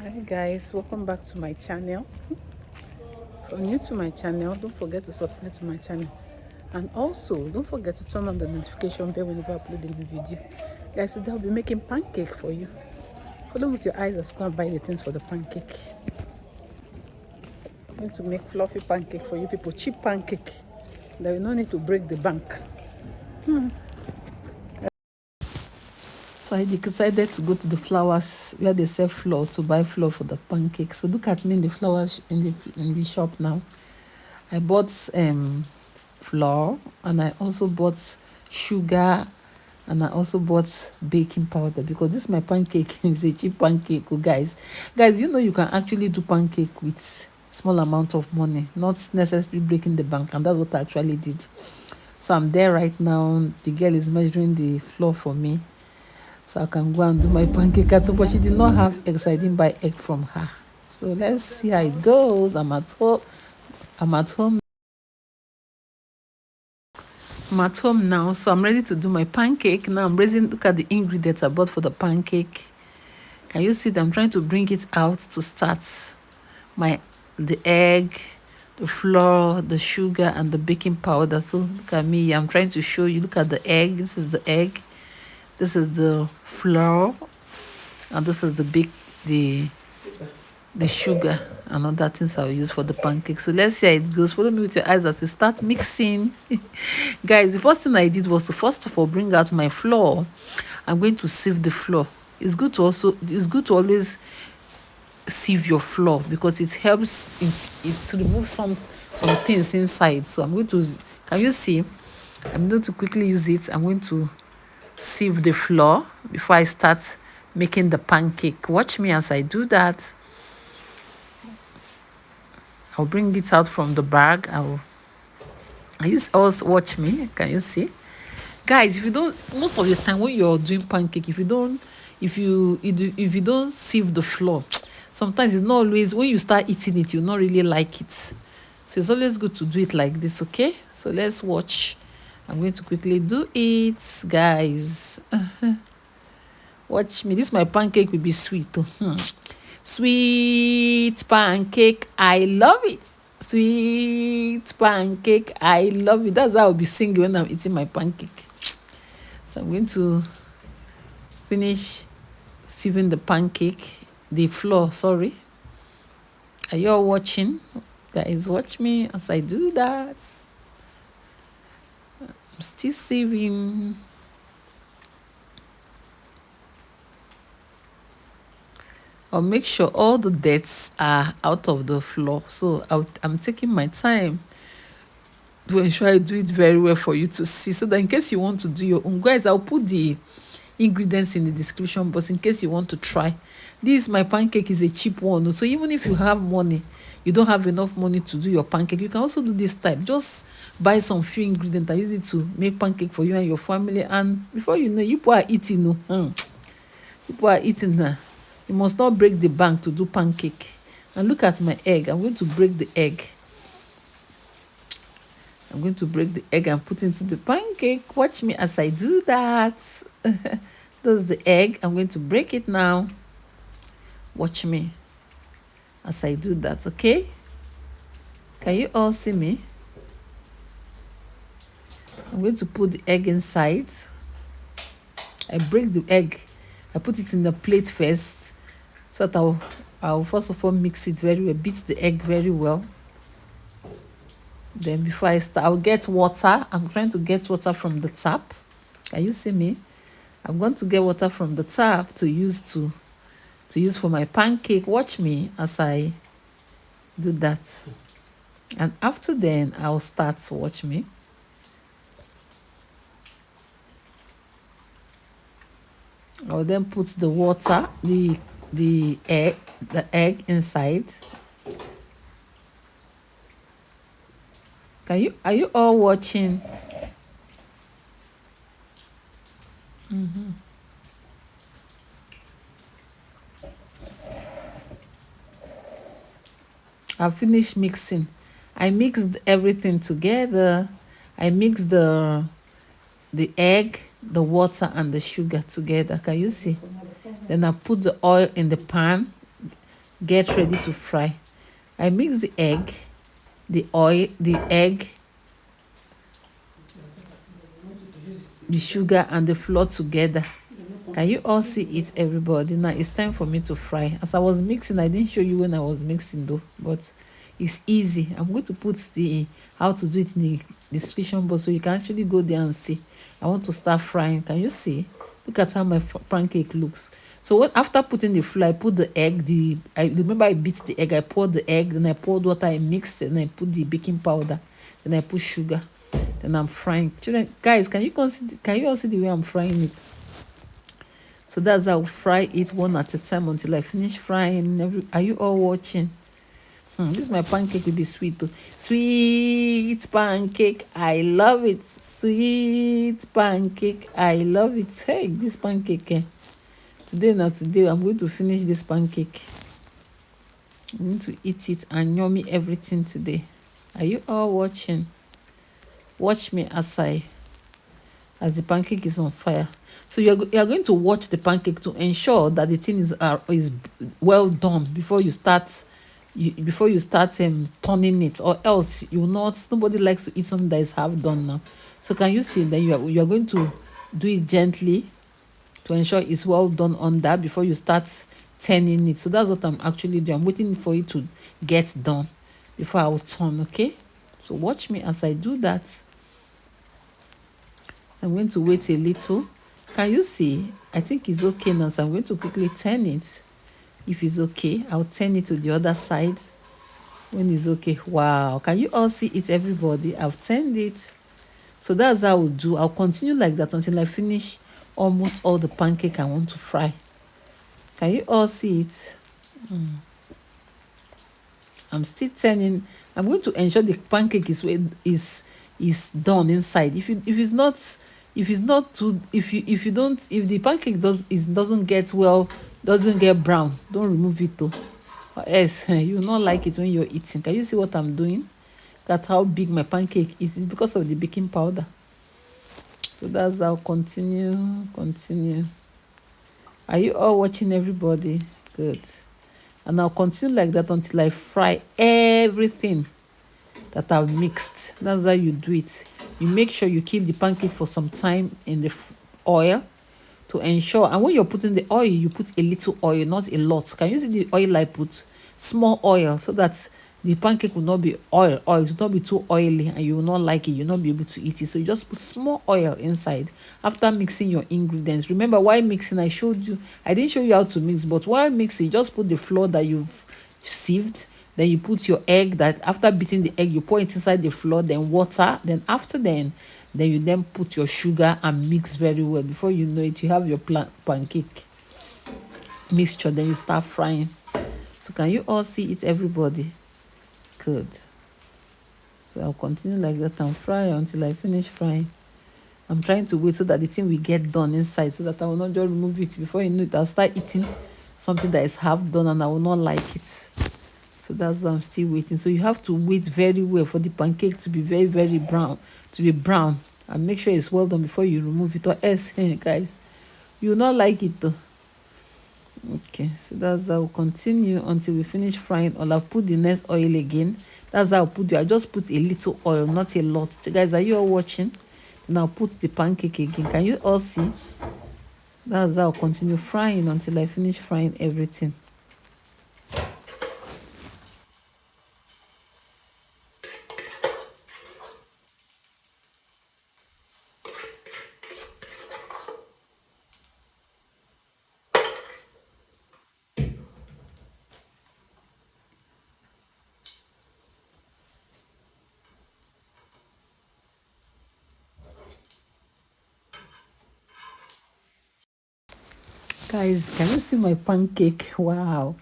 Hi guys, welcome back to my channel. If you're new to my channel, don't forget to subscribe to my channel, and also don't forget to turn on the notification bell whenever I upload a new video. Guys, today I'll be making pancake for you. Follow with your eyes as you go and buy the things for the pancake. I'm going to make fluffy pancake for you people, cheap pancake that you don't need to break the bank. So I decided to go to the flowers where they sell flour to buy flour for the pancake. So look at me in the flowers in the shop now. I bought flour, and I also bought sugar, and I also bought baking powder, because this my pancake is a cheap pancake. Oh, guys, you can actually do pancake with small amount of money, not necessarily breaking the bank, and that's what I actually did. So I'm there right now. The girl is measuring the flour for me so I can go and do my pancake at home, but she did not have eggs. I didn't buy egg from her. So let's see how it goes. I'm at home. I'm at home now, so I'm ready to do my pancake. Now I'm raising, look at the ingredients I bought for the pancake. Can you see that I'm trying to bring it out to start? The egg, the flour, the sugar, and the baking powder. So look at me, I'm trying to show you. Look at the egg. This is the egg. This is the flour, and this is the sugar and other things I'll use for the pancake. So let's see how it goes. Follow me with your eyes as we start mixing. Guys, the first thing I did was to first of all bring out my flour. I'm going to sieve the flour. It's good to always sieve your flour, because it helps it remove some things inside. So I'm going to, can you see? I'm going to quickly use it. I'm going to sieve the flour before I start making the pancake. Watch me as I do that. I'll bring it out from the bag. Also watch me. Can you see? Guys, if you don't, most of the time when you're doing pancake, if you don't sieve the flour, sometimes it's not always, when you start eating it, you'll not really like it. So it's always good to do it like this, okay? So let's watch. I'm going to quickly do it, guys. Watch me. This my pancake will be sweet. Sweet pancake, I love it. Sweet pancake, I love it. That's how I'll be singing when I'm eating my pancake. So I'm going to finish sieving the flour, sorry. Are you all watching? Guys, watch me as I do that. I'm still sieving. I'll make sure all the debts are out of the flour. So I'm taking my time to ensure I do it very well for you to see, so that in case you want to do your own, guys, I'll put the ingredients in the description box in case you want to try. This my pancake is a cheap one, so even if you have money, you don't have enough money to do your pancake, you can also do this type. Just buy some few ingredients and use it to make pancake for you and your family, and before you know, people are eating. People are eating now. You must not break the bank to do pancake. And look at my egg. I'm going to break the egg. I'm going to break the egg and put into the pancake. Watch me as I do that. That's the egg. I'm going to break it now. Watch me as I do that, okay? Can you all see me? I'm going to put the egg inside. I break the egg. I put it in the plate first, so that I'll first of all mix it very well, beat the egg very well. Then before I start, I'll get water. I'm trying to get water from the tap. Can you see me? I'm going to get water from the tap to use for my pancake. Watch me as I do that. And after then, I'll start. Watch me. I'll then put the water, the egg inside. Are you all watching? I've finished mixing. I mixed everything together. I mixed the egg, the water, and the sugar together. Can you see? Then I put the oil in the pan. get ready to fry. I mix the egg, the oil, the egg, the sugar and the flour together. Can you all see it, everybody? Now it's time for me to fry. As I was mixing, I didn't show you when I was mixing though, but it's easy. I'm going to put the how to do it in the description box so you can actually go there and see. I want to start frying. Can you see? Look at how my pancake looks. So after putting the flour, I put the egg. I remember I beat the egg. I poured the egg, then I poured water. I mixed it, and I put the baking powder. Then I put sugar. Then I'm frying. Children, guys, can you consider? Can you all see the way I'm frying it? So that's how I fry it one at a time until I finish frying. Are you all watching? This my pancake will be sweet too. Sweet pancake, I love it. Sweet pancake, I love it. Hey, this pancake. Today I'm going to finish this pancake. I'm going to eat it and yummy everything today. Are you all watching? Watch me as the pancake is on fire. So you're going to watch the pancake to ensure that the thing is well done before you start turning it, or else you will not. Nobody likes to eat something that is half done now. So can you see that you are going to do it gently to ensure it's well done on that before you start turning it. So that's what I'm actually doing. I'm waiting for it to get done before I will turn. Okay, so watch me as I do that. I'm going to wait a little. Can you see? I think it's okay now, so I'm going to quickly turn it. If it's okay, I'll turn it to the other side when it's okay. Wow, can you all see it, everybody? I've turned it. So that's how I'll do. I'll continue like that until I finish almost all the pancake I want to fry. Can you all see it? I'm still turning. I'm going to ensure the pancake is done inside. If the pancake doesn't get brown, don't remove it though. Or else you will not like it when you're eating. Can you see what I'm doing? That's how big my pancake is. It's because of the baking powder. So that's how continue. Are you all watching, everybody? Good. And I'll continue like that until I fry everything that I've mixed. That's how you do it. You make sure you keep the pancake for some time in the oil to ensure. And when you're putting the oil, you put a little oil, not a lot. Can you see the oil I put? Small oil, so that the pancake will not be oil. It will not be too oily and you will not like it. You'll not be able to eat it. So you just put small oil inside after mixing your ingredients. Remember, while mixing, I didn't show you how to mix, but while mixing, just put the flour that you've sieved. Then you put your egg, that after beating the egg, you pour it inside the flour, then water. Then after then you then put your sugar and mix very well. Before you know it, you have your pancake mixture. Then you start frying. So can you all see it, everybody? Good. So I'll continue like that and fry until I finish frying. I'm trying to wait so that the thing will get done inside, so that I will not just remove it. Before you know it, I'll start eating something that is half done and I will not like it. So that's why I'm still waiting. So you have to wait very well for the pancake to be very, very brown, and make sure it's well done before you remove it, or else, guys, you will not like it though. Okay, so that's how we'll continue until we finish frying. Or I've put the next oil again. That's how I just put a little oil, not a lot. So guys, are you all watching? Then I'll put the pancake again. Can you all see? That's how I'll continue frying until I finish frying everything. Guys, can you see my pancake? Wow,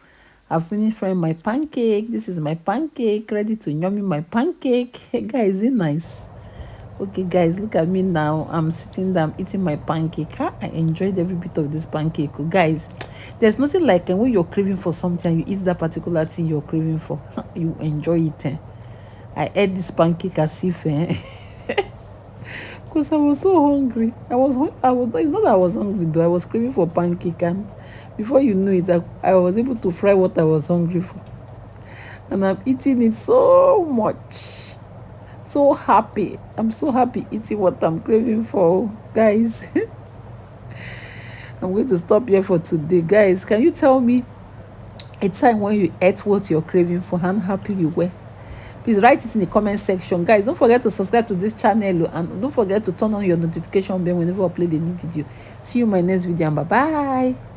I finished frying my pancake. This is my pancake, ready to yummy my pancake. Hey guys, is it nice? Okay guys, look at me now. I'm sitting down eating my pancake. I enjoyed every bit of this pancake. Guys, there's nothing like when you're craving for something and you eat that particular thing you're craving for. You enjoy it. I ate this pancake as if because I was so hungry. It's not that I was hungry though. I was craving for pancake, and Before you know it, I was able to fry what I was hungry for. And I'm eating it so much. So happy. I'm so happy eating what I'm craving for, guys. I'm going to stop here for today. Guys, can you tell me a time when you ate what you're craving for and happy you were? Please write it in the comment section. Guys, don't forget to subscribe to this channel and don't forget to turn on your notification bell whenever I upload a new video. See you in my next video and bye bye.